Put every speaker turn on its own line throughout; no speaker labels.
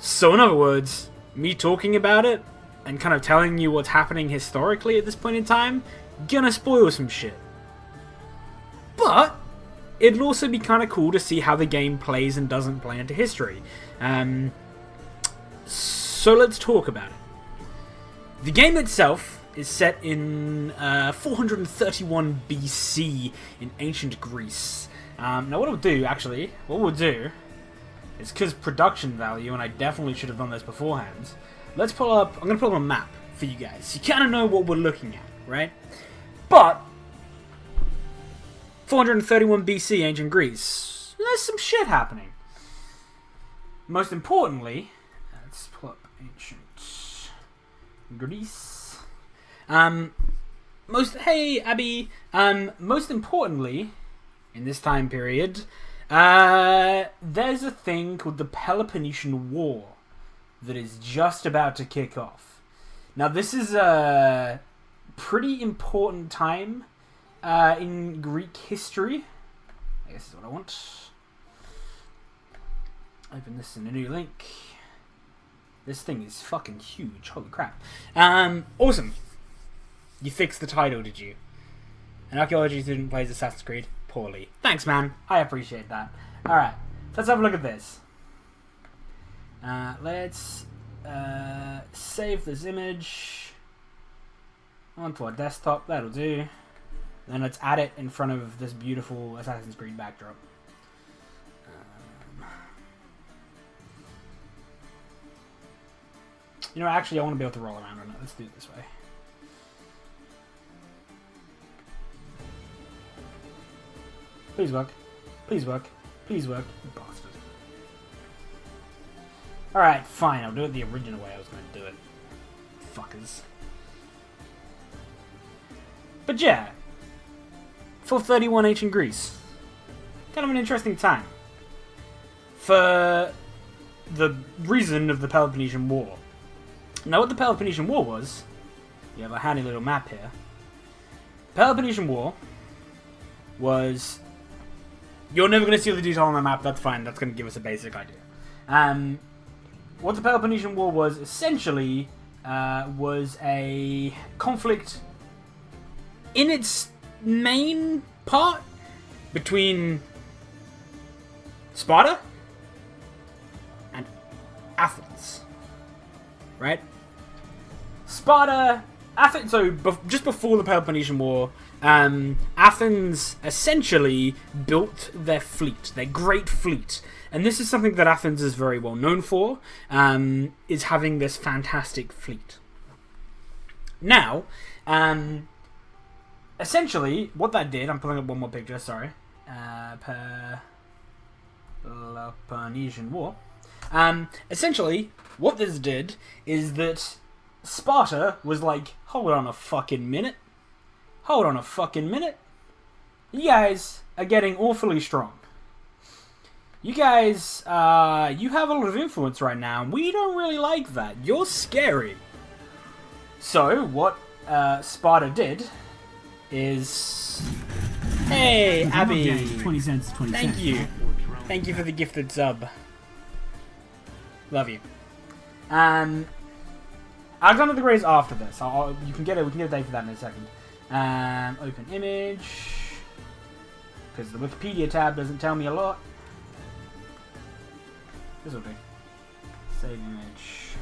So in other words, me talking about it and kind of telling you what's happening historically at this point in time, gonna spoil some shit. But it'll also be kind of cool to see how the game plays and doesn't play into history. So let's talk about it. The game itself is set in 431 BC in ancient Greece. Now what we'll do is, because production value, and I definitely should have done this beforehand, I'm going to pull up a map for you guys. So you kind of know what we're looking at, right? But 431 BC, ancient Greece. There's some shit happening. Most importantly, let's pull up ancient Greece. Hey, Abby. Most importantly, in this time period, there's a thing called the Peloponnesian War that is just about to kick off. Now, this is a pretty important time in Greek history. I guess is what I want. Open this in a new link. This thing is fucking huge. Holy crap. Awesome. You fixed the title, did you? An archaeology student plays Assassin's Creed poorly. Thanks, man. I appreciate that. Alright, so let's have a look at this. Let's save this image onto our desktop. That'll do. Then let's add it in front of this beautiful Assassin's Creed backdrop. You know, actually, I want to be able to roll around on it. Let's do it this way. Please work. Please work. Please work. You bastard. Alright, fine. I'll do it the original way I was going to do it. Fuckers. But yeah. 431 ancient Greece. Kind of an interesting time. For the reason of the Peloponnesian War. Now, what the Peloponnesian War was, you have a handy little map here. The Peloponnesian War was... You're never going to see all the detail on the map, that's fine, that's going to give us a basic idea. What the Peloponnesian War was, essentially, was a conflict in its main part between Sparta and Athens. Right? Sparta, Athens, so just before the Peloponnesian War, Athens essentially built their fleet, their great fleet. And this is something that Athens is very well known for, is having this fantastic fleet. Now, essentially, what that did, I'm pulling up one more picture, sorry. Peloponnesian War. Essentially, what this did is that Sparta was like, hold on a fucking minute. Hold on a fucking minute. You guys are getting awfully strong. You guys, you have a lot of influence right now, and we don't really like that. You're scary. So, what Sparta did is... Hey, Abby.
20 cents, 20
Thank
cents.
you. Thank you for the gifted sub. Love you. Alexander the Great is after this. We can get a date for that in a second. Open image. Because the Wikipedia tab doesn't tell me a lot. This will do. Save image.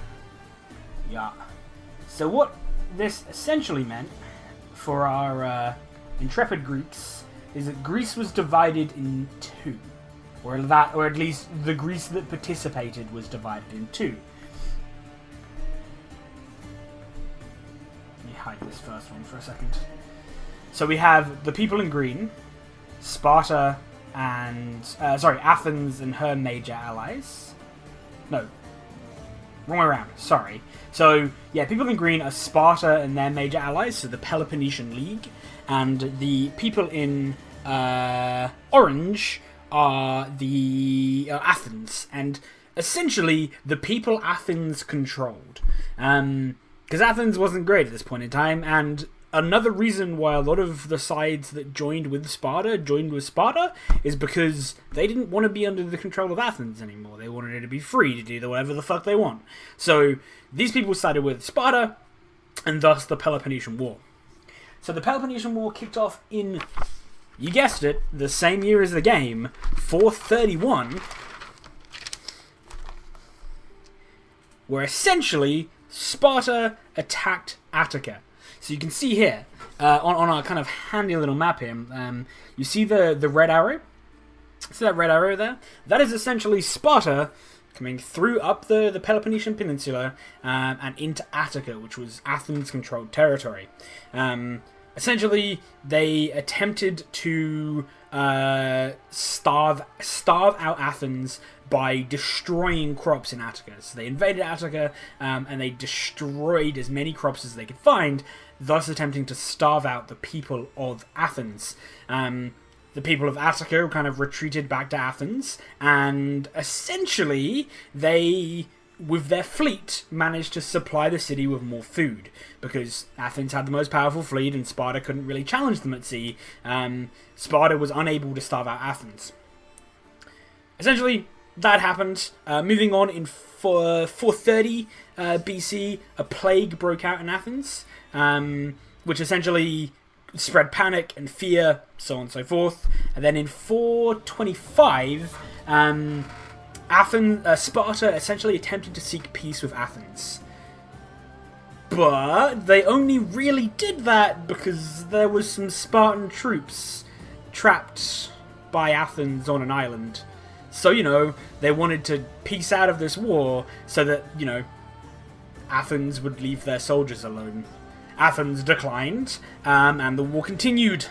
Yeah. So what this essentially meant for our intrepid Greeks is that Greece was divided in two. Or at least the Greece that participated was divided in two. Let me hide this first one for a second. So we have the people in green, Sparta and... Athens and her major allies. No. Wrong way around, sorry. So, yeah, people in green are Sparta and their major allies, so the Peloponnesian League. And the people in orange are the Athens. And essentially, the people Athens controlled. Because Athens wasn't great at this point in time, and another reason why a lot of the sides that joined with Sparta is because they didn't want to be under the control of Athens anymore. They wanted it to be free to do whatever the fuck they want. So these people sided with Sparta, and thus the Peloponnesian War. So the Peloponnesian War kicked off in, you guessed it, the same year as the game, 431, where essentially Sparta attacked Attica. So you can see here, on our kind of handy little map here, you see the red arrow? See that red arrow there? That is essentially Sparta coming through up the Peloponnesian Peninsula and into Attica, which was Athens-controlled territory. Essentially, they attempted to starve out Athens by destroying crops in Attica. So they invaded Attica and they destroyed as many crops as they could find, thus attempting to starve out the people of Athens. The people of Attica kind of retreated back to Athens, and essentially they, with their fleet, managed to supply the city with more food, because Athens had the most powerful fleet and Sparta couldn't really challenge them at sea. Sparta was unable to starve out Athens. Essentially, that happened. Moving on, in 430 BC, a plague broke out in Athens, which essentially spread panic and fear, so on and so forth. And then in 425, Sparta essentially attempted to seek peace with Athens. But they only really did that because there was some Spartan troops trapped by Athens on an island. So, you know, they wanted to peace out of this war so that, you know, Athens would leave their soldiers alone. Athens declined, and the war continued.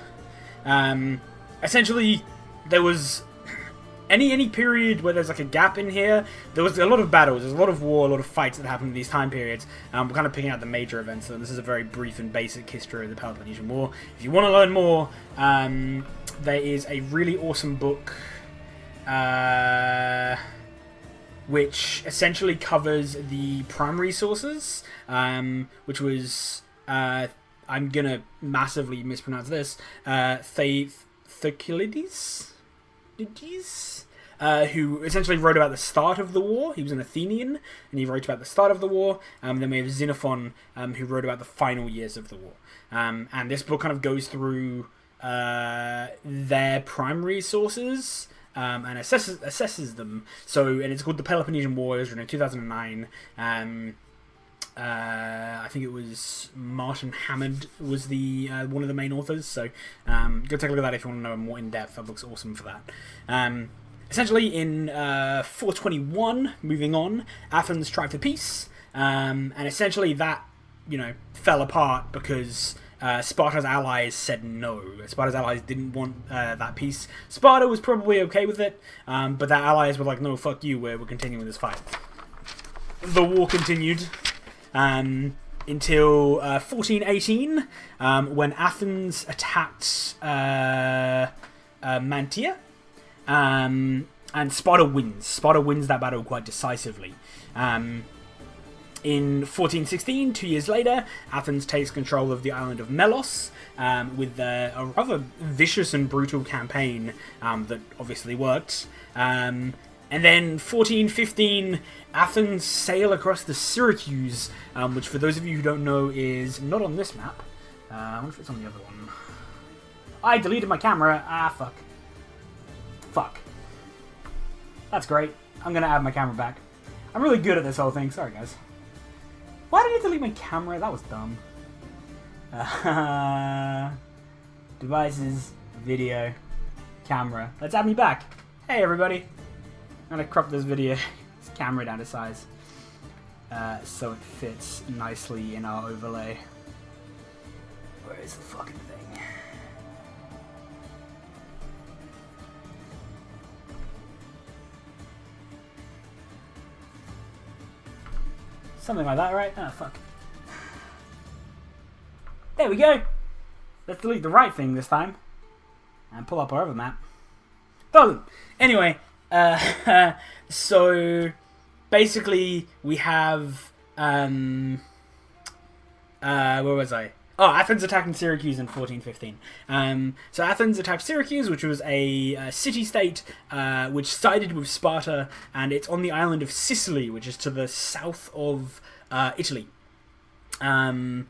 Essentially, there was any period where there's like a gap in here, there was a lot of battles, there's a lot of war, a lot of fights that happened in these time periods. We're kind of picking out the major events, so this is a very brief and basic history of the Peloponnesian War. If you want to learn more, there is a really awesome book which essentially covers the primary sources, which was, I'm gonna massively mispronounce this, Thucydides? Who essentially wrote about the start of the war. He was an Athenian, and he wrote about the start of the war. Then we have Xenophon, who wrote about the final years of the war. And this book kind of goes through their primary sources, and assesses them. So, and it's called The Peloponnesian War. It was written in 2009. I think it was Martin Hammond was the one of the main authors. So, go take a look at that if you want to know more in depth. That book's awesome for that. Essentially, in 421, moving on, Athens tried for peace, and essentially that, you know, fell apart because Sparta's allies said no. Sparta's allies didn't want that peace. Sparta was probably okay with it, but their allies were like, no, fuck you, we're continuing this fight. The war continued until 1418, when Athens attacked Mantia, and Sparta wins. Sparta wins that battle quite decisively. In 1416, 2 years later, Athens takes control of the island of Melos, with a rather vicious and brutal campaign that obviously worked. And then 1415, Athens sail across the Syracuse, which for those of you who don't know is not on this map. I wonder if it's on the other one. I deleted my camera. Fuck. Fuck. That's great. I'm going to add my camera back. I'm really good at this whole thing. Sorry, guys. Why did I delete my camera? That was dumb. Devices, video, camera. Let's add me back. Hey, everybody. I'm going to crop this video, this camera down to size, so it fits nicely in our overlay. Where is the fucking thing? Something like that, right? Oh, fuck. There we go. Let's delete the right thing this time. And pull up our other map. Doesn't. Anyway, so basically we have, where was I? Oh, Athens attacking Syracuse in 1415. So Athens attacked Syracuse, which was a city-state which sided with Sparta, and it's on the island of Sicily, which is to the south of Italy. Then,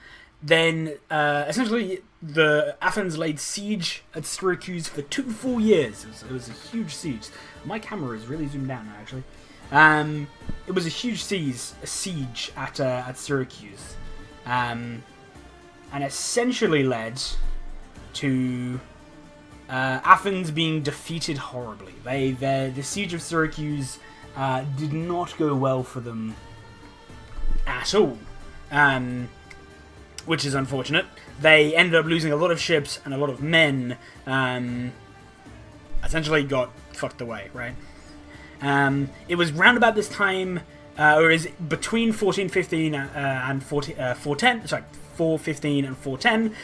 essentially, the Athens laid siege at Syracuse for 2 full years. It was a huge siege. My camera is really zoomed down now, actually. It was a huge siege at Syracuse. And essentially led to Athens being defeated horribly. The siege of Syracuse did not go well for them at all, which is unfortunate. They ended up losing a lot of ships and a lot of men. Essentially got fucked away, right? It was round about this time, or is between 1415 and 410. Sorry. 415 and 410,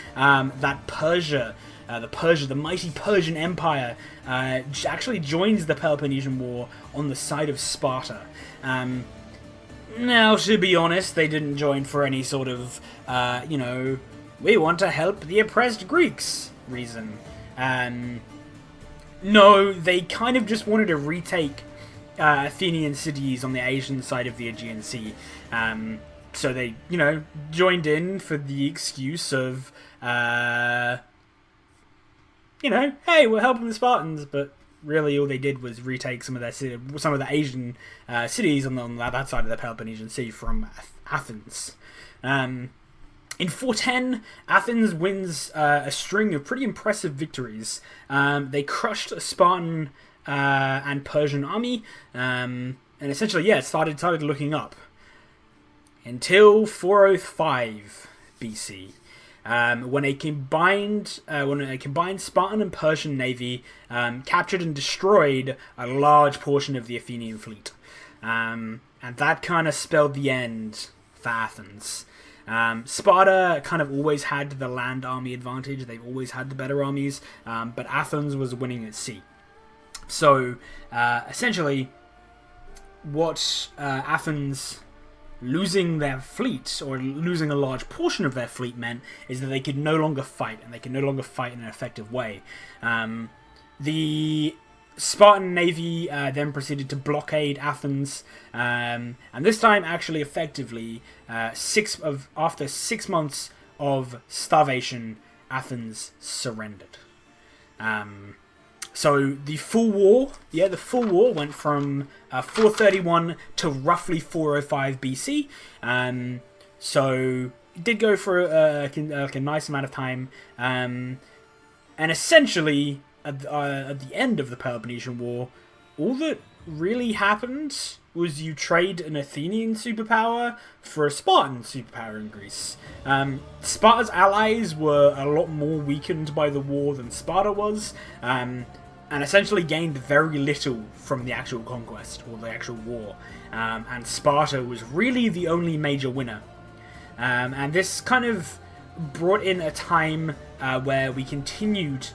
that Persia, the mighty Persian Empire, actually joins the Peloponnesian War on the side of Sparta. Now, to be honest, they didn't join for any sort of, we want to help the oppressed Greeks reason. No, they kind of just wanted to retake Athenian cities on the Asian side of the Aegean Sea. So they, joined in for the excuse of, hey, we're helping the Spartans, but really all they did was retake some of the Asian cities on that side of the Peloponnesian Sea from Athens. In 410, Athens wins a string of pretty impressive victories. They crushed a Spartan and Persian army, and essentially, it started looking up. Until 405 BC, when a combined Spartan and Persian navy captured and destroyed a large portion of the Athenian fleet, and that kind of spelled the end for Athens. Sparta kind of always had the land army advantage; they've always had the better armies, but Athens was winning at sea. So essentially, what Athens losing their fleet, or losing a large portion of their fleet, meant is that they could no longer fight, and they could no longer fight in an effective way. The Spartan navy then proceeded to blockade Athens, and this time actually effectively, after 6 months of starvation, Athens surrendered. So the full war went from 431 to roughly 405 BC. So it did go for a nice amount of time. And essentially, at the end of the Peloponnesian War, all that really happened was you trade an Athenian superpower for a Spartan superpower in Greece. Sparta's allies were a lot more weakened by the war than Sparta was. And essentially gained very little from the actual conquest, or the actual war. And Sparta was really the only major winner. And this kind of brought in a time where we continued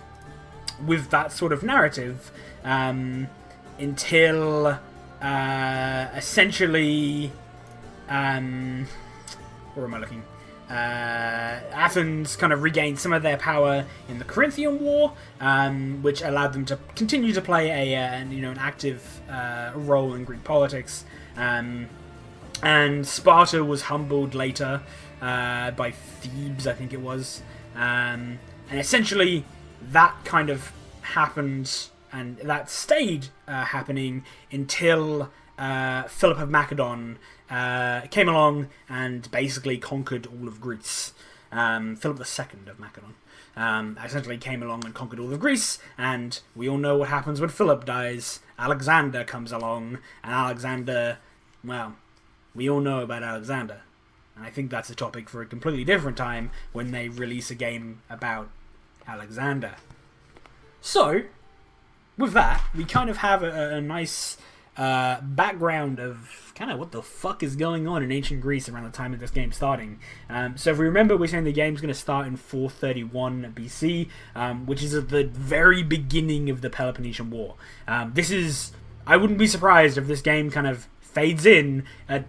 with that sort of narrative until essentially... where am I looking? Athens kind of regained some of their power in the Corinthian War, which allowed them to continue to play an active role in Greek politics. And Sparta was humbled later by Thebes, I think it was. And essentially, that kind of happened, and that stayed happening until Philip of Macedon came along and basically conquered all of Greece. Philip II of Macedon essentially came along and conquered all of Greece, and we all know what happens when Philip dies. Alexander comes along, and Alexander, well, we all know about Alexander. And I think that's a topic for a completely different time when they release a game about Alexander. So, with that, we kind of have a nice background of kind of what the fuck is going on in ancient Greece around the time of this game starting. So if we remember, we're saying the game's going to start in 431 BC, which is at the very beginning of the Peloponnesian War. I wouldn't be surprised if this game kind of fades in at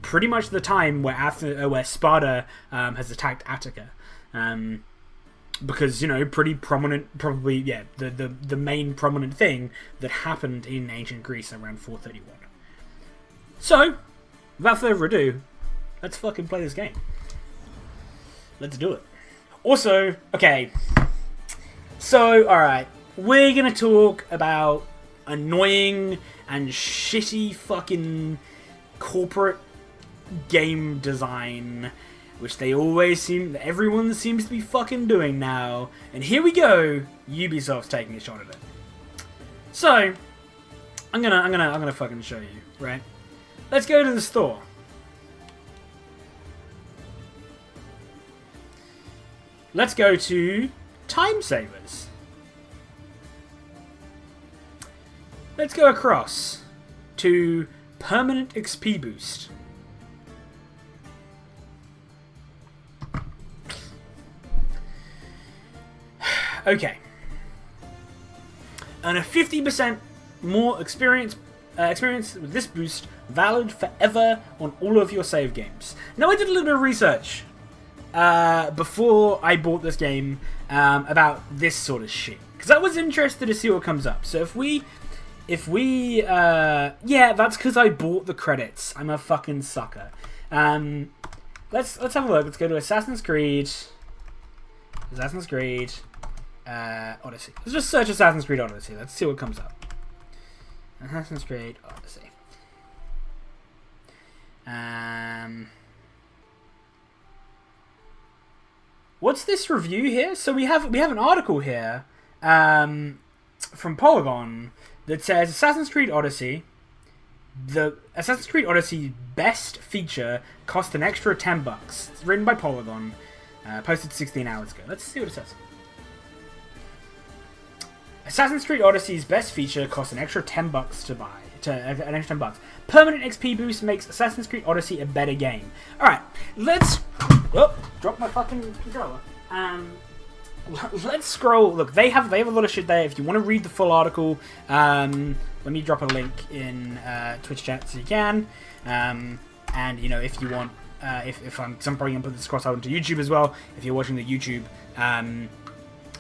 pretty much the time where Sparta has attacked Attica. Because, you know, pretty prominent, probably, yeah, the main prominent thing that happened in ancient Greece around 431. So, without further ado, let's fucking play this game. Let's do it. Also, okay, so, alright, we're gonna talk about annoying and shitty fucking corporate game design, which everyone seems to be fucking doing now. And here we go, Ubisoft's taking a shot at it. So, I'm gonna fucking show you, right? Let's go to the store. Let's go to Time Savers. Let's go across to Permanent XP Boost. Okay. Earn a 50% more experience with this boost, valid forever on all of your save games. Now, I did a little bit of research before I bought this game about this sort of shit, because I was interested to see what comes up. So if we yeah, that's because I bought the credits. I'm a fucking sucker. Let's have a look. Let's go to Assassin's Creed Odyssey. Let's just search Assassin's Creed Odyssey. Let's see what comes up. Assassin's Creed Odyssey. What's this review here? So we have an article here from Polygon that says Assassin's Creed Odyssey. The Assassin's Creed Odyssey best feature cost an extra $10. It's written by Polygon, posted 16 hours ago. Let's see what it says. Assassin's Creed Odyssey's best feature costs an extra $10 to buy. An extra $10. Permanent XP boost makes Assassin's Creed Odyssey a better game. Alright, let's... Oh, drop my fucking controller. Let's scroll. Look, they have a lot of shit there. If you want to read the full article, let me drop a link in Twitch chat so you can. And, you know, if you want... if I'm probably going to put this across out onto YouTube as well. If you're watching the YouTube...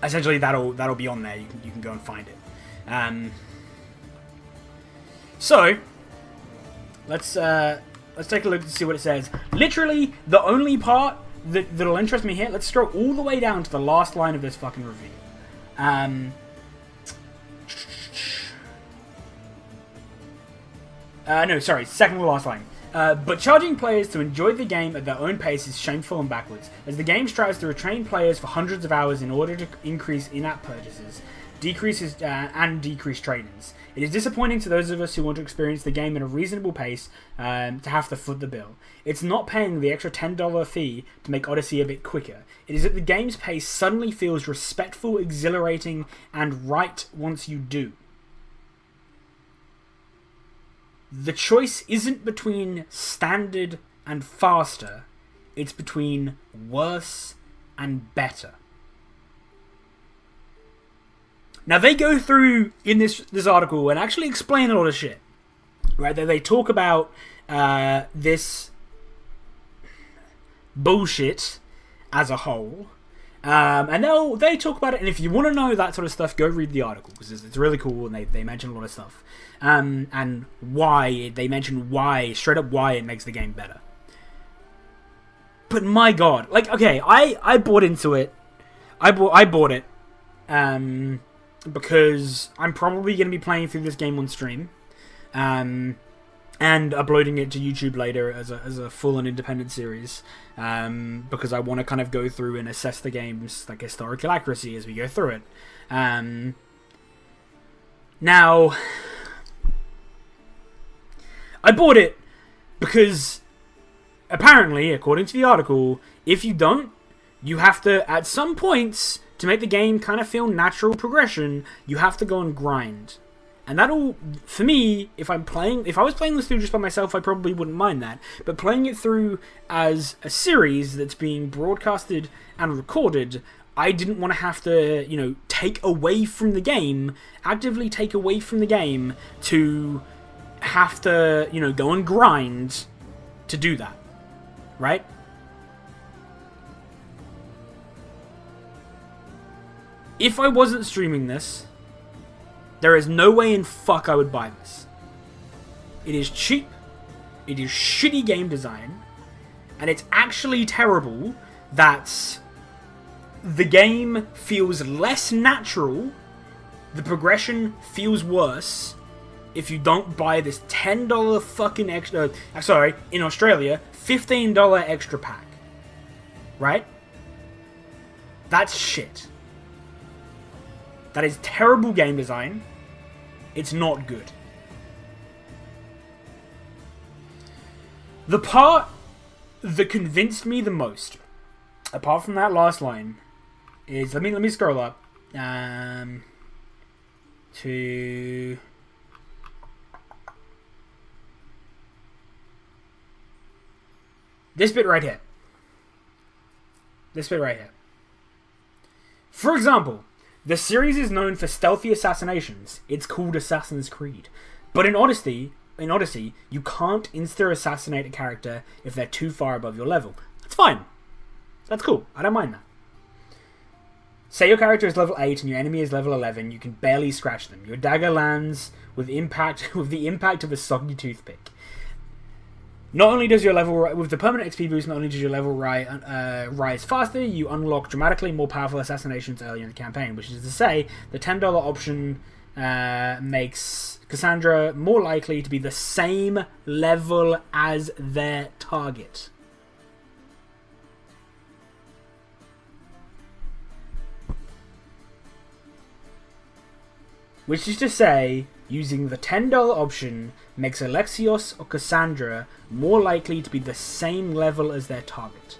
essentially, that'll be on there. You can go and find it. So let's take a look to see what it says. Literally, the only part that'll interest me here. Let's scroll all the way down to the last line of this fucking review. No, sorry, second to last line. But charging players to enjoy the game at their own pace is shameful and backwards, as the game strives to retrain players for hundreds of hours in order to increase in-app purchases, decrease trade-ins. It is disappointing to those of us who want to experience the game at a reasonable pace to have to foot the bill. It's not paying the extra $10 fee to make Odyssey a bit quicker. It is that the game's pace suddenly feels respectful, exhilarating, and right once you do. The choice isn't between standard and faster, it's between worse and better. Now, they go through in this article and actually explain a lot of shit. Right? They talk about this bullshit as a whole. And they talk about it, and if you want to know that sort of stuff, go read the article, because it's really cool, and they mention a lot of stuff. And why, they mention straight up why it makes the game better. But my god, like, okay, I bought into it. I bought it. Because I'm probably going to be playing through this game on stream. And uploading it to YouTube later as a full and independent series, because I want to kind of go through and assess the game's like historical accuracy as we go through it. Now, I bought it because apparently, according to the article, if you don't, you have to, at some points, to make the game kind of feel natural progression, you have to go and grind. And that'll, for me, if I was playing this through just by myself, I probably wouldn't mind that. But playing it through as a series that's being broadcasted and recorded, I didn't want to have to, you know, actively take away from the game to have to, you know, go and grind to do that. Right? if I wasn't streaming this, there is no way in fuck I would buy this. It is cheap, it is shitty game design, and it's actually terrible that the game feels less natural, the progression feels worse, if you don't buy this $10 fucking extra... sorry, in Australia, $15 extra pack. Right? That's shit. That is terrible game design. It's not good. The part that convinced me the most, apart from that last line, is... Let me scroll up. To... This bit right here. This bit right here. For example, the series is known for stealthy assassinations. It's called Assassin's Creed. But in Odyssey, you can't insta-assassinate a character if they're too far above your level. That's fine. That's cool. I don't mind that. Say your character is level 8 and your enemy is level 11, you can barely scratch them. Your dagger lands with the impact of a soggy toothpick. Not only does your level... With the permanent XP boost, not only does your level rise faster, you unlock dramatically more powerful assassinations early in the campaign, which is to say, the $10 option makes Cassandra more likely to be the same level as their target. Which is to say, using the $10 option makes Alexios or Cassandra more likely to be the same level as their target.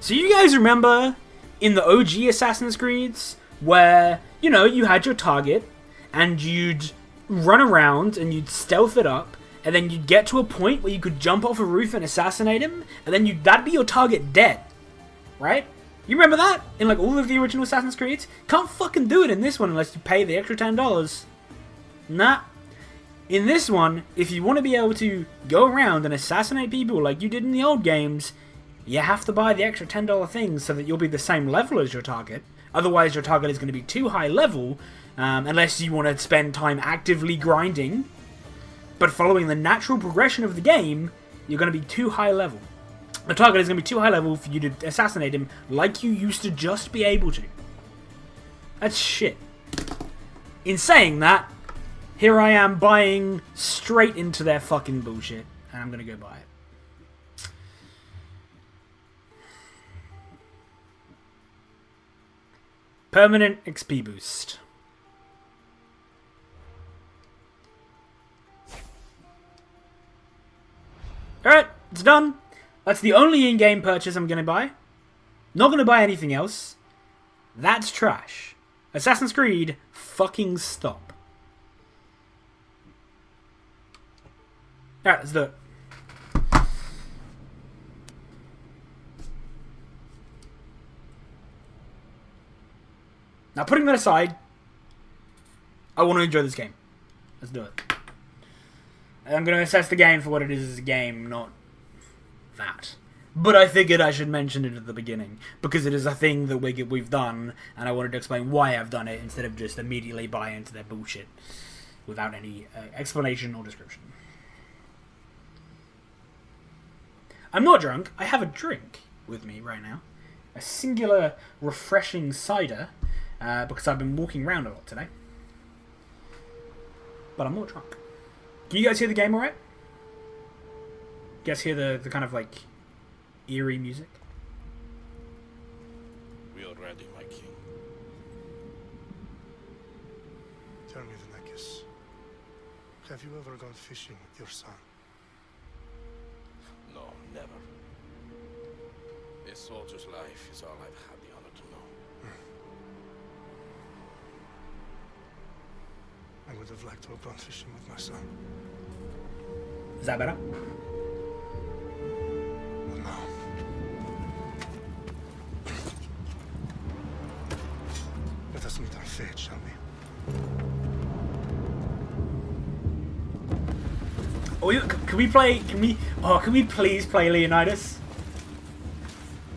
So you guys remember in the OG Assassin's Creeds where, you know, you had your target and you'd run around and you'd stealth it up and then you'd get to a point where you could jump off a roof and assassinate him and then that'd be your target dead, right? You remember that? In like all of the original Assassin's Creeds? Can't fucking do it in this one unless you pay the extra $10. Nah. In this one, if you want to be able to go around and assassinate people like you did in the old games, you have to buy the extra $10 things so that you'll be the same level as your target. Otherwise, your target is going to be too high level, unless you want to spend time actively grinding. But following the natural progression of the game, you're going to be too high level. The target is going to be too high level for you to assassinate him like you used to just be able to. That's shit. In saying that, here I am buying straight into their fucking bullshit, and I'm going to go buy it. Permanent XP boost. Alright, it's done. That's the only in-game purchase I'm going to buy. Not going to buy anything else. That's trash. Assassin's Creed, fucking stop. Alright, let's do it. Now, putting that aside, I want to enjoy this game. Let's do it. I'm going to assess the game for what it is as a game, not that. But I figured I should mention it at the beginning, because it is a thing that we've done, and I wanted to explain why I've done it, instead of just immediately buy into their bullshit, without any explanation or description. I'm not drunk, I have a drink with me right now. A singular, refreshing cider, because I've been walking around a lot today. But I'm not drunk. Can you guys hear the game alright? You guys hear the kind of like eerie music?
We are ready, my king.
Tell me, Venekis, have you ever gone fishing with your son?
No, never. A soldier's life is all I've had the honor to know.
I would have liked to have gone fishing with my son.
Is that better?
But no. Let us meet our fate, shall we?
Oh, can we play? Can we please play Leonidas?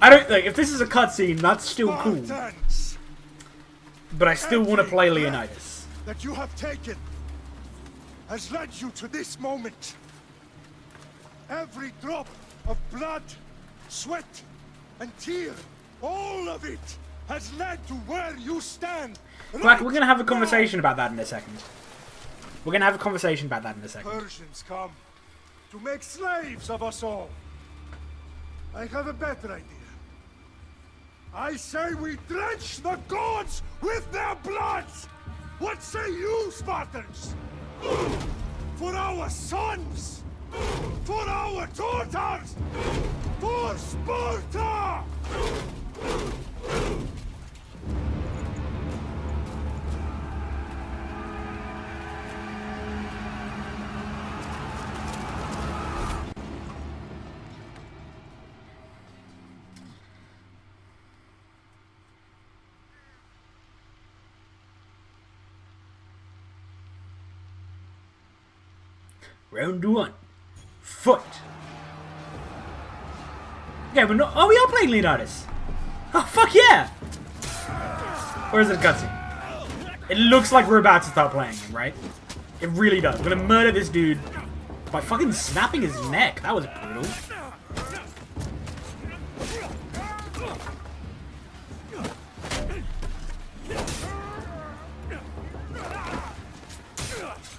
I don't like if this is a cutscene. That's still cool.
Spartans,
But I still want to play
every
Leonidas.
that you have taken has led you to this moment. Every drop of blood, sweat, and tear, all of it has led to where you stand.
Black, we're gonna have a conversation about that in a second. We're gonna have a conversation about that in a second.
Persians come to make slaves of us all. I have a better idea. I say we drench the gods with their blood! What say you, Spartans? For our sons! For our daughters! For Sparta!
Round 1. Fight. Yeah, we're not. Oh, we are playing Leonidas. Oh, fuck yeah! Or is it a cutscene? It looks like we're about to start playing him, right? It really does. We're gonna murder this dude by fucking snapping his neck. That was brutal.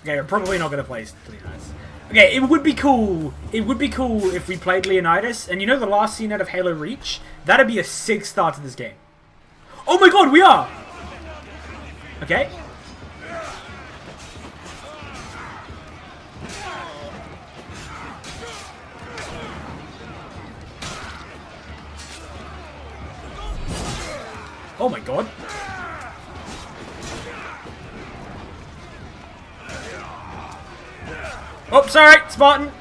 Okay, we're probably not gonna play Leonidas. Okay, it would be cool. It would be cool if we played Leonidas, and you know the last scene out of Halo Reach? That'd be a sick start to this game. Oh my god, we are! Okay. Oh my god. Oh, sorry, Spartan.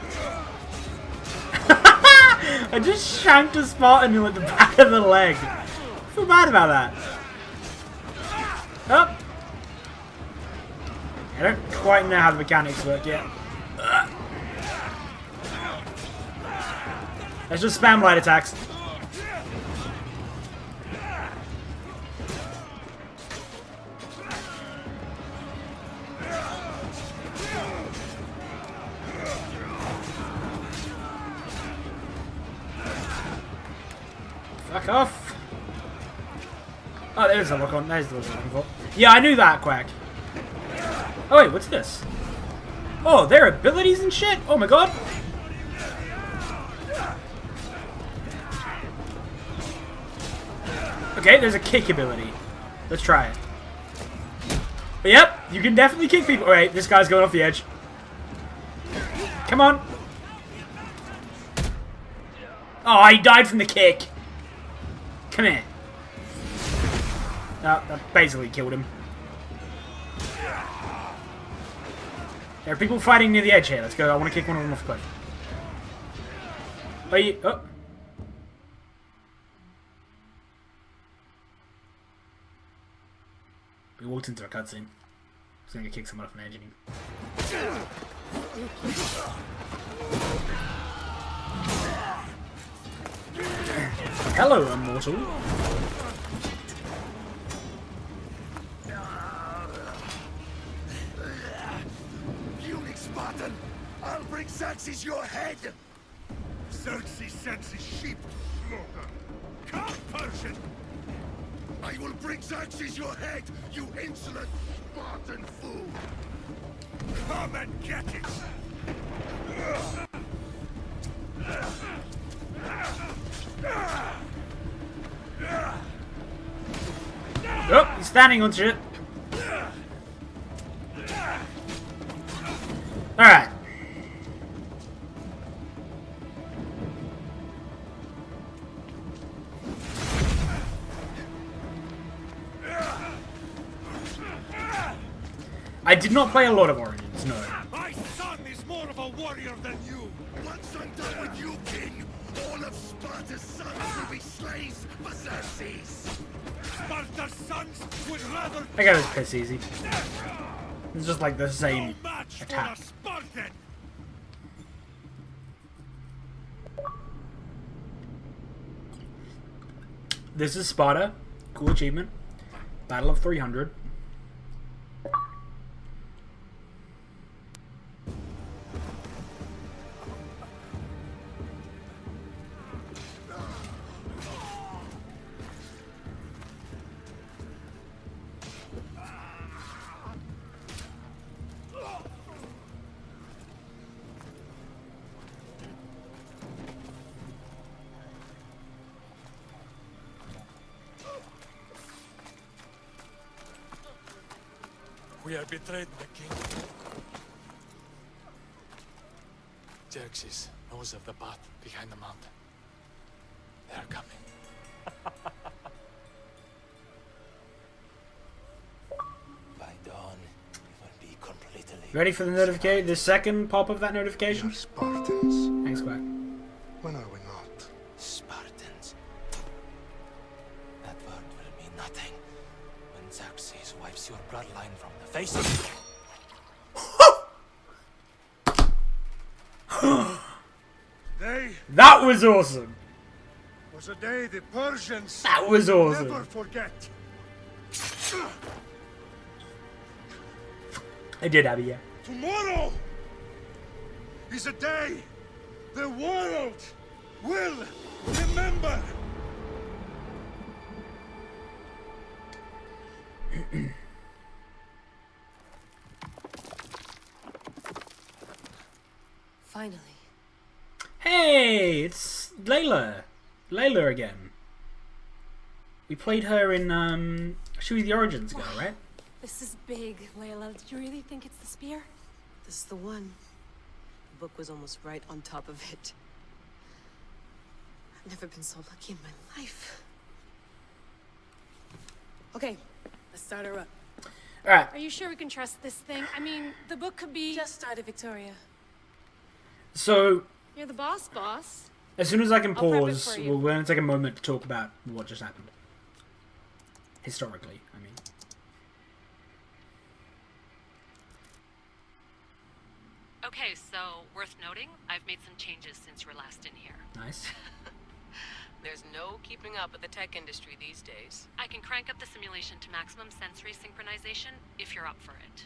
I just shanked a Spartan in like the back of the leg. I feel bad about that. Oh. I don't quite know how the mechanics work yet. Let's just spam light attacks. Fuck off! Oh, there's a look on. There's the look I'm looking for. Yeah, I knew that, Quack. Oh wait, what's this? Oh, their abilities and shit. Oh my god. Okay, there's a kick ability. Let's try it. But yep, you can definitely kick people. Alright, this guy's going off the edge. Come on. Oh, he died from the kick. Come here. Oh, that basically killed him. There are people fighting near the edge here. Let's go. I want to kick one of them off the cliff. Oh, you... Oh. We walked into a cutscene. Just gonna kick someone off an edge. Hello, immortal.
Eunuch Spartan, I'll bring Xerxes your head! Xerxes sends his sheep. Come, Persian! I will bring Xerxes your head, you insolent Spartan fool! Come and get it!
Oh, he's standing on shit. Alright. I did not play a lot of Origins, no.
My son is more of a warrior than you! Once I'm done with you, king, all of Sparta's sons will be slaves for Xerxes! Sparta's sons would rather...
I got this piss easy. It's just like the same
no match
attack.
for a Spartan!
This is Sparta. Cool achievement. Battle of 300.
We are betrayed, my king. Xerxes knows of the path behind the mountain. They are coming.
By dawn, we will be completely...
Ready for the notification? The second pop of that
We
notification?
are Spartans.
Thanks, Quack.
When are we not?
Spartans. That word will mean nothing when Xerxes wipes your bloodline from the face of...
Day
That was awesome.
was a day the Persians
That was awesome.
never forget.
I did, Abby, yeah.
Tomorrow is a day the world will remember.
Finally.
Hey, it's Layla. Layla again. We played her in, she was the Origins girl, right?
This is big, Layla. Did you really think it's the spear? This is the one. The book was almost right on top of it. I've never been so lucky in my life. Okay, let's start her up.
Alright,
Are you sure we can trust this thing? I mean, the book could be...
Just started, Victoria.
so
You're the boss, boss.
as soon as I can
I'll prep it
pause,
for you.
we're going to take a moment to talk about what just happened. Historically, I mean.
Okay, so worth noting, I've made some changes since you were last in here.
Nice.
There's no keeping up with the tech industry these days.
I can crank up the simulation to maximum sensory synchronization if you're up for it.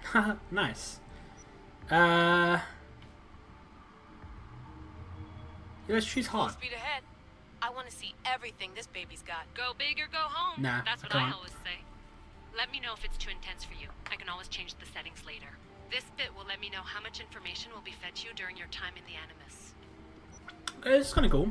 Haha, nice. Let's choose
Full
hard.
speed ahead. I want to see everything this baby's got.
Go big or go home.
Nah,
That's what
I
I
can't.
always say. Let me know if it's too intense for you. I can always change the settings later. This bit will let me know how much information will be fed to you during your time in the Animus.
It's kind of cool.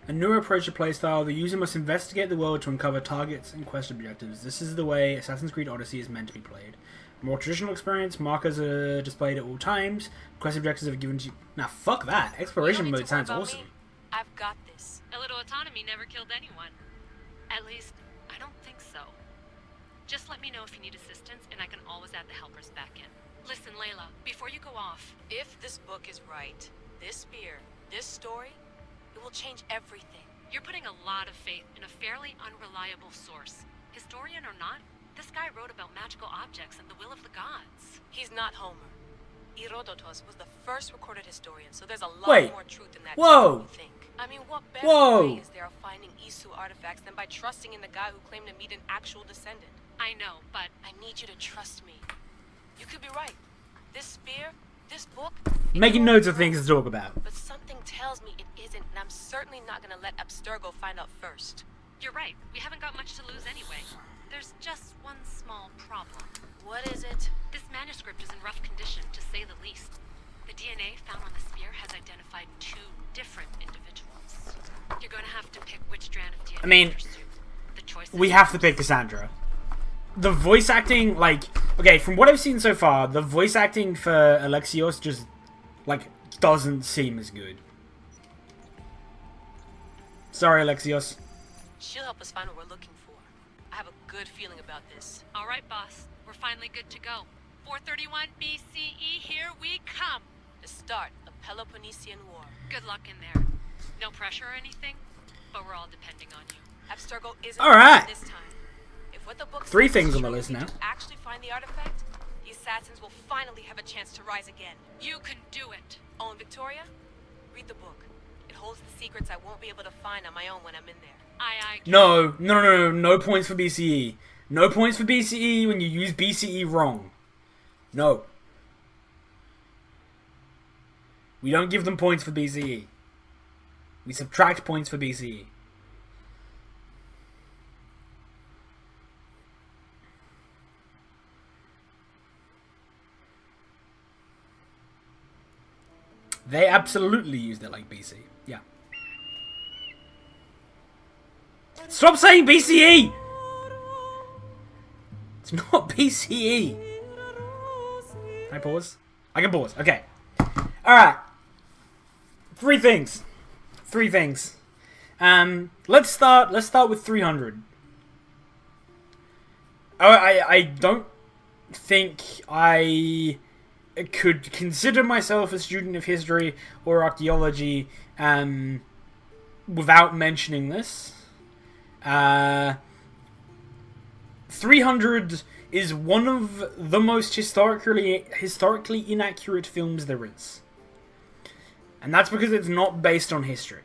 A newer approach to playstyle, the user must investigate the world to uncover targets and quest objectives. This is the way Assassin's Creed Odyssey is meant to be played. More traditional experience, markers are displayed at all times, quest objectives are given to you. Now fuck that, exploration
You don't
mode
need to worry
sounds
about
awesome.
me. I've got this.
A little autonomy never killed anyone. At least, I don't think so. Just let me know if you need assistance, and I can always add the helpers back in. Listen, Layla, before you go off,
If this book is right, this spear, this story, it will change everything.
you're putting a lot of faith in a fairly unreliable source. Historian or not, this guy wrote about magical objects and the will of the gods.
He's not Homer. Herodotus was the first recorded historian, so there's a lot
Wait.
more truth in that
Whoa.
than you think. I mean, what better
Whoa.
way is there of finding Isu artifacts than by trusting in the guy who claimed to meet an actual descendant?
I know, but
I need you to trust me. You could be right. This spear, this book... it
Making
could
notes
be
of things
wrong.
to talk about.
But something tells me it isn't, and I'm certainly not gonna let Abstergo find out first.
you're right. We haven't got much to lose anyway. There's just one small problem.
What is it?
This manuscript is in rough condition, to say the least. The DNA found on the spear has identified 2 different individuals. You're going to have to pick which strand of DNA
I mean,
to pursue. The choice
We
is
have to
yours.
pick Cassandra. The voice acting, like, okay, from what I've seen so far, the voice acting for Alexios just, like, doesn't seem as good. Sorry, Alexios.
She'll help us find what we're looking for. I have a good feeling about this.
All right, boss. We're finally good to go. 431 BCE, here we come.
The start of Peloponnesian War.
Good luck in there. No pressure or anything, but we're all depending on you.
Abstergo isn't
All right.
this time. If what the book
3
says
things
is
on the
true,
list
we
now.
do actually find the artifact, the assassins will finally have a chance to rise again.
You can do it.
Oh, and Victoria, read the book. It holds the secrets I won't be able to find on my own when I'm in there.
No points for BCE. No points for BCE when you use BCE wrong. No. We don't give them points for BCE. We subtract points for BCE. They absolutely used it like BC. Yeah. Stop saying BCE! It's not BCE. Can I pause? I can pause. Okay. Alright. Three things. Let's start with 300. I don't think I could consider myself a student of history or archaeology without mentioning this. 300 is one of the most historically inaccurate films there is. And that's because it's not based on history.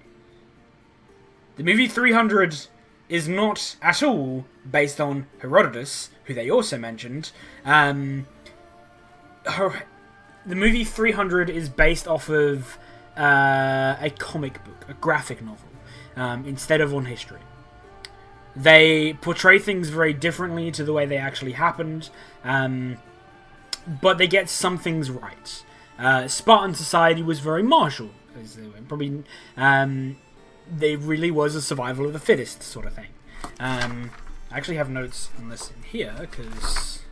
The movie 300 is not at all based on Herodotus, who they also mentioned. The movie 300 is based off of a comic book, a graphic novel, instead of on history. They portray things very differently to the way they actually happened, but they get some things right. Spartan society was very martial. Probably, they really was a survival of the fittest sort of thing. I actually have notes on this in here, because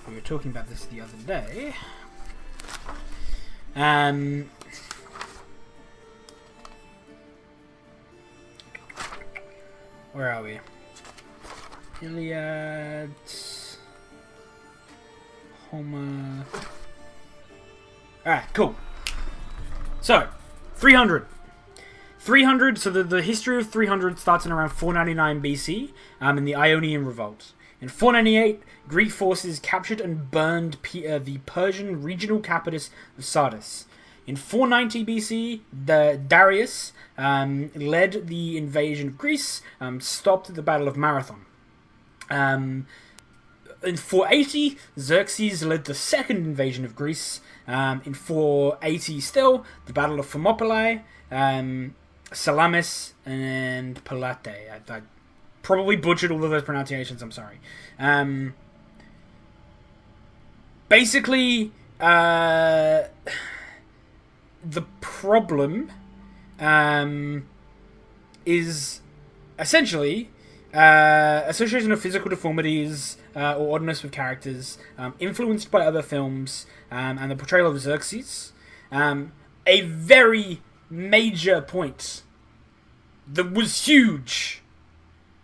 we were talking about this the other day. Where are we? Iliad, Homer. Alright, cool. So, 300. 300, so the history of 300 starts in around 499 BC, in the Ionian Revolt. In 498, Greek forces captured and burned the Persian regional capital of Sardis. In 490 BC, Darius led the invasion of Greece, stopped the Battle of Marathon. In 480, Xerxes led the second invasion of Greece. In 480 still, the Battle of Thermopylae, Salamis, and Pelate. I probably butchered all of those pronunciations, I'm sorry. Basically, the problem is essentially association of physical deformities or oddness with characters, influenced by other films, and the portrayal of Xerxes. A very major point that was huge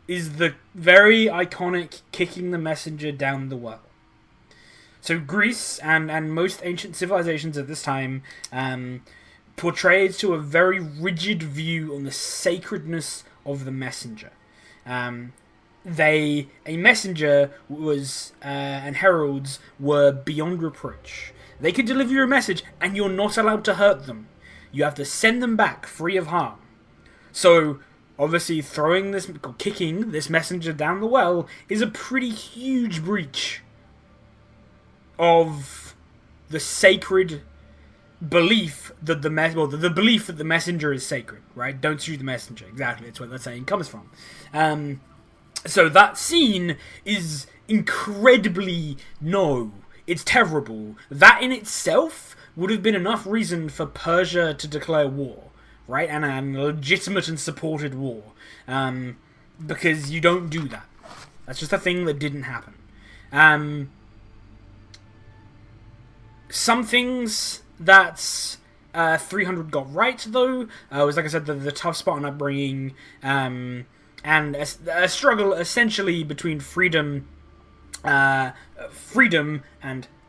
is the very iconic kicking the messenger down the well. So Greece and most ancient civilizations at this time portrayed to a very rigid view on the sacredness of the messenger. A messenger was and heralds were beyond reproach. They could deliver you a message, and you're not allowed to hurt them. You have to send them back free of harm. So, obviously, kicking this messenger down the well is a pretty huge breach of the sacred belief that the belief that the messenger is sacred, right? Don't shoot the messenger. Exactly, that's where that saying comes from. So that scene is incredibly it's terrible. That in itself would have been enough reason for Persia to declare war, right? And a legitimate and supported war. Because you don't do that. That's just a thing that didn't happen. Some things that 300 got right, though, was, like I said, the tough spot on upbringing, and a struggle essentially between freedom and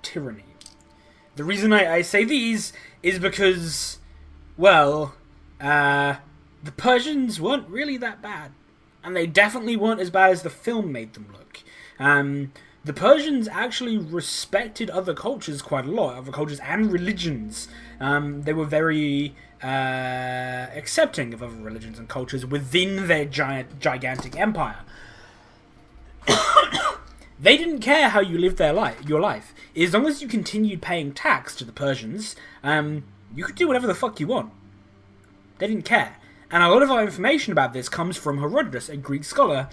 tyranny. The reason I say these is because, well, the Persians weren't really that bad. And they definitely weren't as bad as the film made them look. the Persians actually respected other cultures quite a lot, other cultures and religions. They were very accepting of other religions and cultures within their gigantic empire. They didn't care how you lived your life. As long as you continued paying tax to the Persians, you could do whatever the fuck you want. They didn't care. And a lot of our information about this comes from Herodotus, a Greek scholar,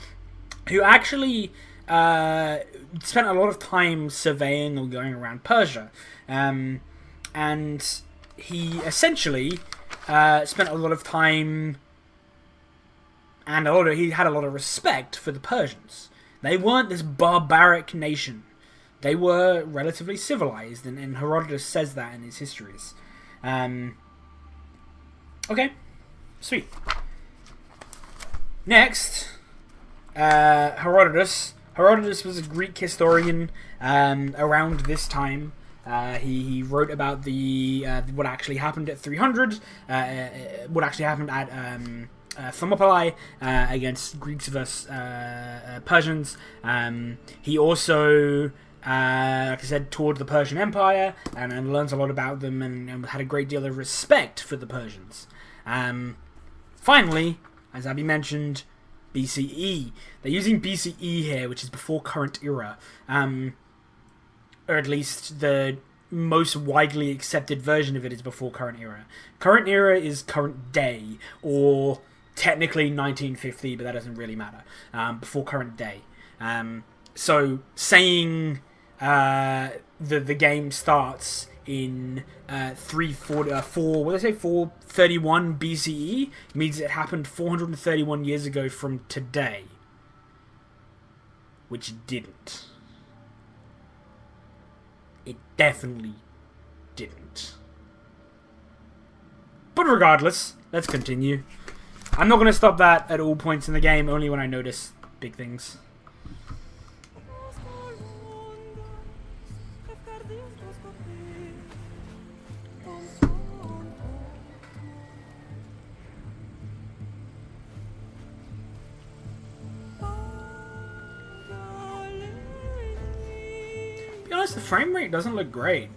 who actually spent a lot of time surveying or going around Persia. And he essentially spent a lot of time and he had a lot of respect for the Persians. They weren't this barbaric nation. They were relatively civilized, and Herodotus says that in his histories. Okay, sweet. Next, Herodotus. Herodotus was a Greek historian around this time. He wrote about the what actually happened at 300, what actually happened at Thermopylae against Greeks versus Persians. He also, like I said, toured the Persian Empire and learns a lot about them and had a great deal of respect for the Persians. Finally, as Abby mentioned, BCE. They're using BCE here, which is before current era. Or at least the most widely accepted version of it is before current era. Current era is current day, or technically 1950, but that doesn't really matter. Before current day. So saying the game starts in 431 BCE means it happened 431 years ago from today, which it didn't. It definitely didn't. But regardless, let's continue. I'm not going to stop that at all points in the game, only when I notice big things. To be honest, the frame rate doesn't look great.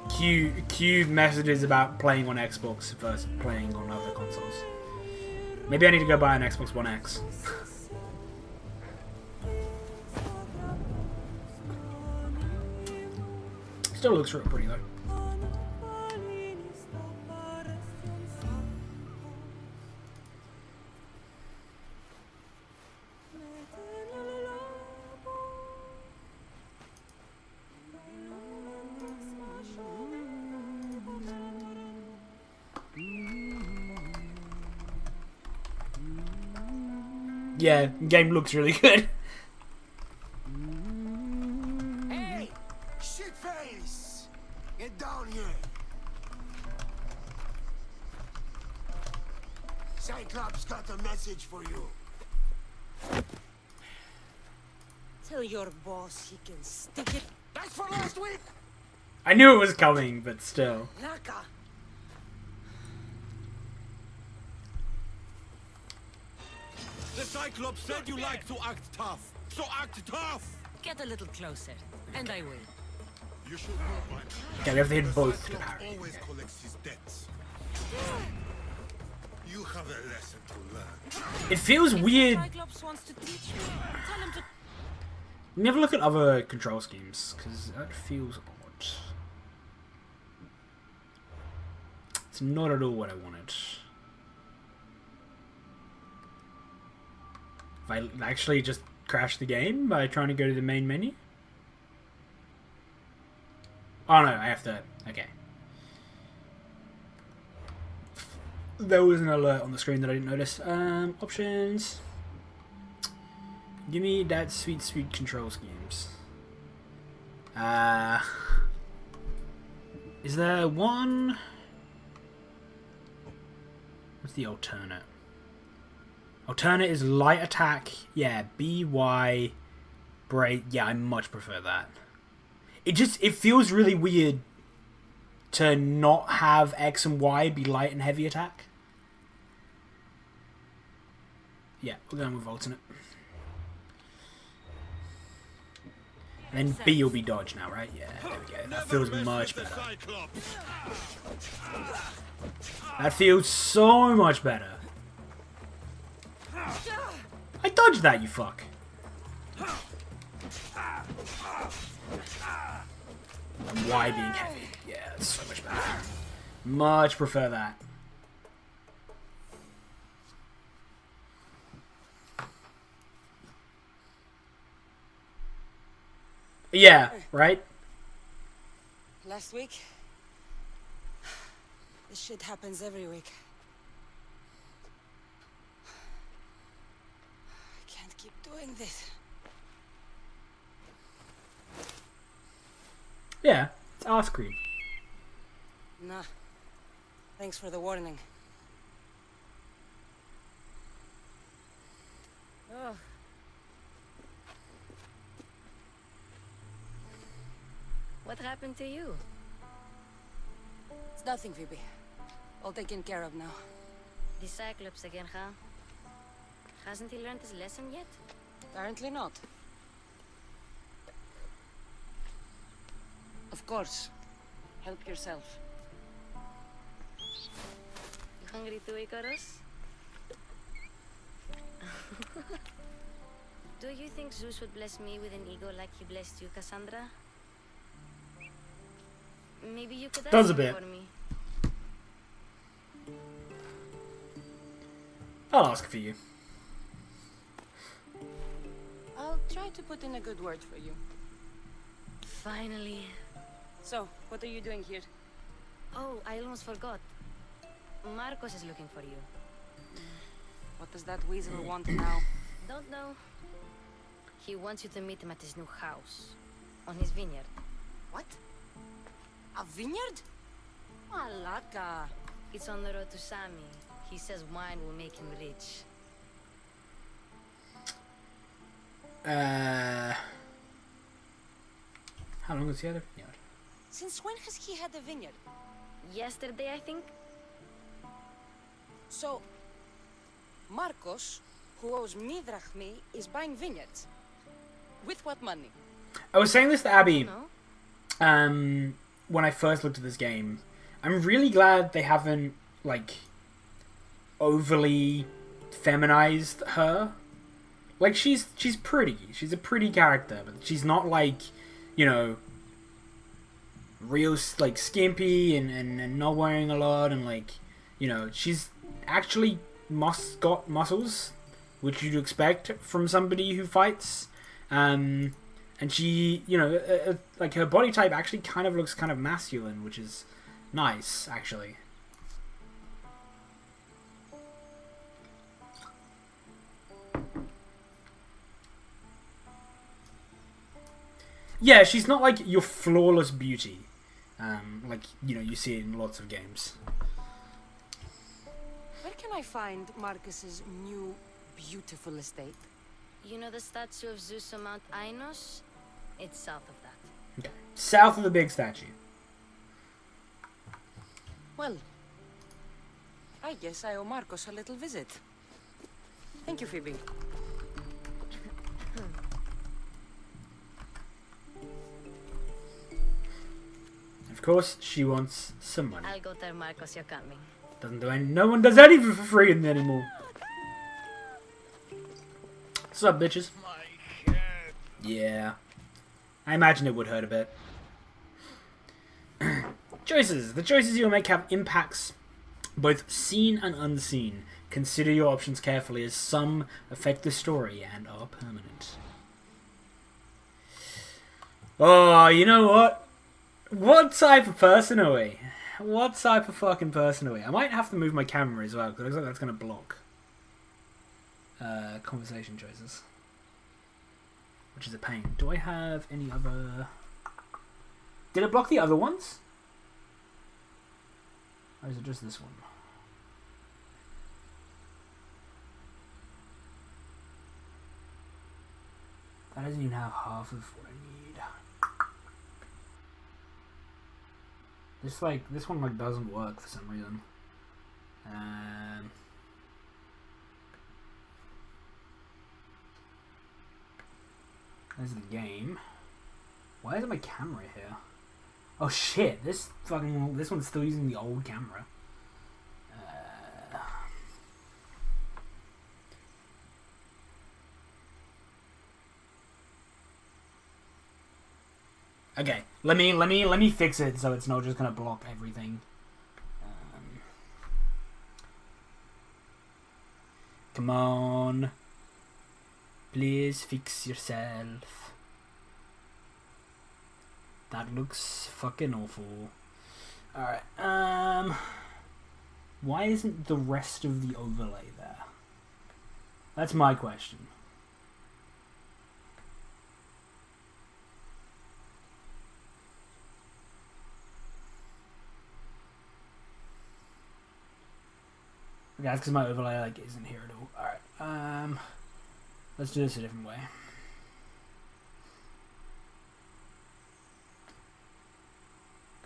Q messages about playing on Xbox versus playing on other consoles. Maybe I need to go buy an Xbox One X. Still looks real pretty though. Yeah, game looks really good.
Hey! Shitface! Get down here! Cyclops got a message for you.
Tell your boss he can stick it.
That's for last week!
I knew it was coming, but still.
Naka.
The Cyclops said you like to act tough, so act tough!
Get a little closer, and I will.
You should know by now.
Yeah, we have to hit both to
Cyclops
parry.
always collects his debts. You have a lesson to learn.
It feels weird.
Cyclops wants to teach me. Tell him to.
Let me have a look at other control schemes, because that feels odd. It's not at all what I wanted. If I actually just crash the game by trying to go to the main menu? Oh no, I have to... Okay. There was an alert on the screen that I didn't notice. Options. Give me that sweet, sweet control schemes. Is there one? What's the alternate? Alternate is light attack. Yeah, BY break. Yeah, I much prefer that. It feels really weird to not have X and Y be light and heavy attack. Yeah, we're going with alternate. And then B will be dodge now, right? Yeah, there we go. That feels much better. That feels so much better. I dodged that, you fuck. And Y being heavy. Yeah, that's so much better. Much prefer that. Yeah, right?
Last week? This shit happens every week. I can't keep doing this.
Yeah, it's ice cream.
Nah. Thanks for the warning. Oh.
What happened to you?
It's nothing, Phoebe. All taken care of now.
The Cyclops again, huh? Hasn't he learned his lesson yet?
Apparently not. Of course. Help yourself.
You hungry too, Icarus? Do you think Zeus would bless me with an ego like he blessed you, Cassandra? Maybe you could
Does
ask
a bit.
for me.
I'll ask for you.
I'll try to put in a good word for you.
Finally.
So, what are you doing here?
Oh, I almost forgot. Marcos is looking for you.
What does that weasel want now?
Don't know. He wants you to meet him at his new house. On his vineyard.
What? A vineyard? Malaka.
It's on the road to Sami. He says wine will make him rich.
How long has he had a vineyard?
Since when has he had a vineyard?
Yesterday, I think?
So, Marcos, who owes me drachmi, is buying vineyards. With what money?
I was saying this to Abby
No?
when I first looked at this game. I'm really glad they haven't, like, overly feminized her. Like, she's pretty. She's a pretty character, but she's not, like, you know, real, like, skimpy and not wearing a lot, and, like, you know, she's actually got muscles, which you'd expect from somebody who fights. And she, you know, like, her body type actually kind of looks kind of masculine, which is nice, actually. Yeah, she's not like your flawless beauty, like, you know, you see in lots of games.
Where can I find Marcus's new, beautiful estate?
You know the statue of Zeus on Mount Ainos? It's south of that.
Okay, south of the big statue.
Well, I guess I owe Marcos a little visit. Thank you, Phoebe.
Of course, she wants some money.
I'll go tell Marcos you're coming.
Doesn't do any. No one does anything for free in there anymore. What's up, bitches?
My head.
Yeah, I imagine it would hurt a bit. Choices. The choices you'll make have impacts, both seen and unseen. Consider your options carefully, as some affect the story and are permanent. Oh, you know what? What type of person are we? What type of fucking person are we? I might have to move my camera as well, because it looks like that's going to block conversation choices. Which is a pain. Do I have any other... Did it block the other ones? Or is it just this one? That doesn't even have half of what I need. This one like doesn't work for some reason. There's the game. Why isn't my camera here? Oh shit, this one's still using the old camera. Okay, let me fix it so it's not just gonna block everything. Come on, please fix yourself. That looks fucking awful. Alright, why isn't the rest of the overlay there? That's my question. Okay, that's because my overlay like isn't here at all. Alright, let's do this a different way.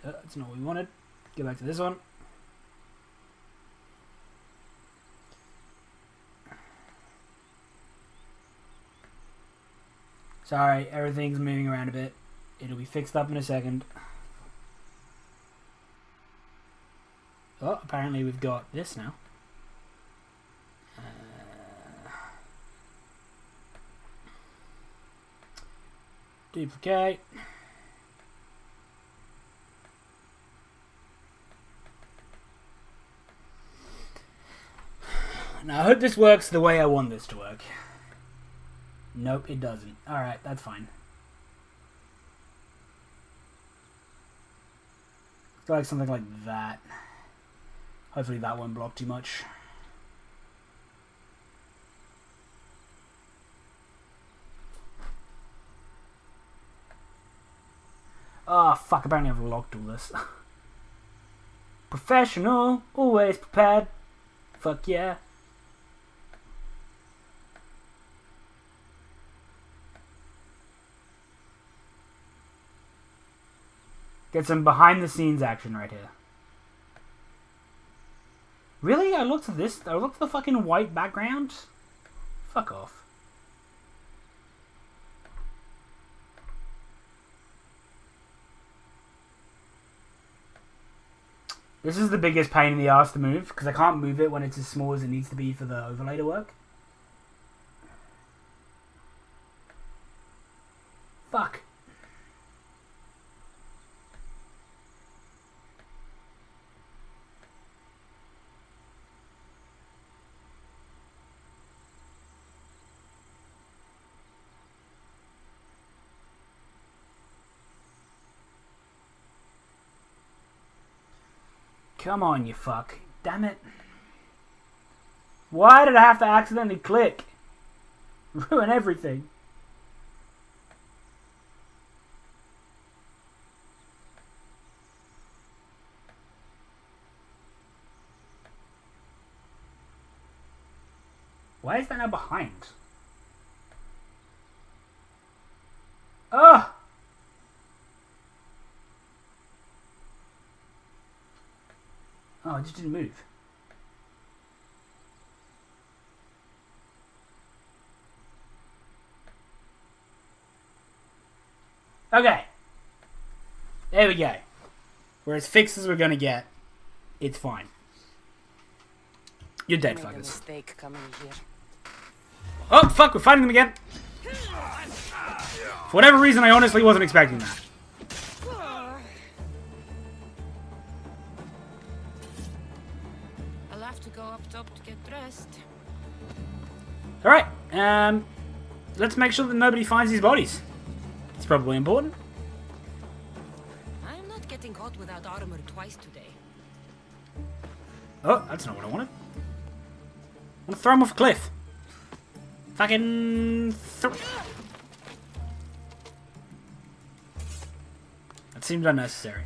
That's not what we wanted. Go back to this one. Sorry, everything's moving around a bit. It'll be fixed up in a second. Oh, apparently we've got this now. Duplicate. Now I hope this works the way I want this to work. Nope, it doesn't. Alright, that's fine. Let's go like something like that. Hopefully that won't block too much. Oh, fuck, apparently I've locked all this. Professional, always prepared. Fuck yeah. Get some behind the scenes action right here. Really? I looked at this? I looked at the fucking white background? Fuck off. This is the biggest pain in the ass to move, because I can't move it when it's as small as it needs to be for the overlay to work. Fuck. Come on, you fuck. Damn it. Why did I have to accidentally click? Ruin everything. Why is that now behind? Ugh! Oh, it just didn't move. Okay. There we go. We're as fixed as we're gonna get. It's fine. You're dead,
I made a
fuckers.
mistake coming here.
Oh, fuck, we're fighting them again. For whatever reason, I honestly wasn't expecting that.
I'll have to go up top to get dressed.
Alright, let's make sure that nobody finds these bodies. It's probably important.
I'm not getting caught without armor twice today.
Oh, that's not what I wanted. I want to throw him off a cliff. Fucking... That seems unnecessary.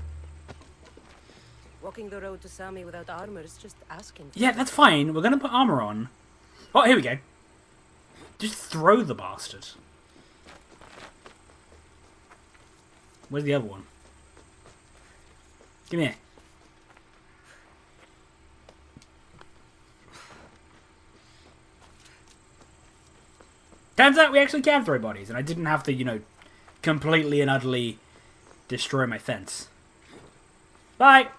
Walking the road to Sami without armor is just asking.
Yeah, that's fine. We're going to put armor on. Oh, here we go. Just throw the bastard. Where's the other one? Give me here. Turns out we actually can throw bodies, and I didn't have to, you know, completely and utterly destroy my fence. Bye!